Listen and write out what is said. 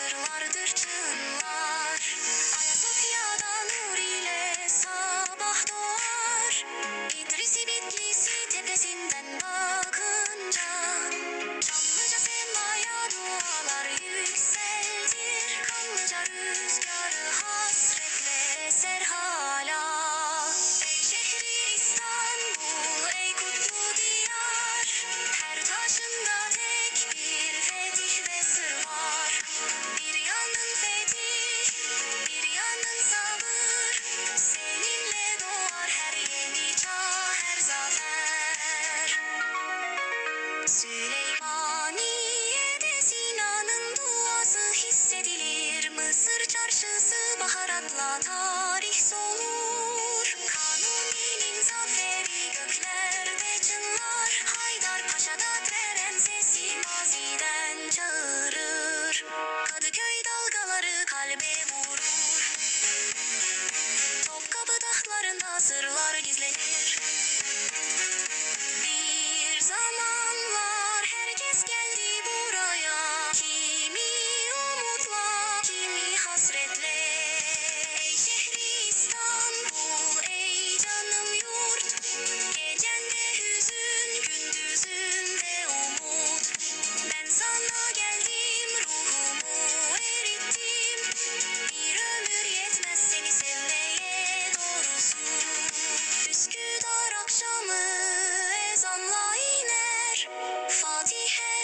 asırlardır çınlar. Ayasofya'da nur ile sabah doğar. İdrisi Bitlisi tepesinden bakınca Çamlıca semaya dualar yükseltir. Kanlıca rüzgarı hasretle eser hala. Ey şehri İstanbul, ey kutlu diyar, her taşında tek bir fetih ve sır var. Bir yanın fetih, bir yanın sabır, seninle doğar her yeni çağ, her zafer. Süleymaniye'de Sinan'ın duası hissedilir. Mısır çarşısı baharatla tarih solur. Kanuni'nin zaferi göklerde çınlar. Haydarpaşa'da tren sesi maziden çağırır. Kadıköy dalgaları kalbe vurur. Topkapı tahtlarında sırlar gizlenir. Bir zamanlar herkes geldi buraya. Kimi umutla, kimi hasretle. Ey şehri İstanbul, ey canım yurt, gecende hüzün, gündüzünde umut. Ben sana geldim, ruhumu erittim. Bir ömür yetmez seni sevmeye doğrusu. Üsküdar akşamı ezanla iner. Fatihe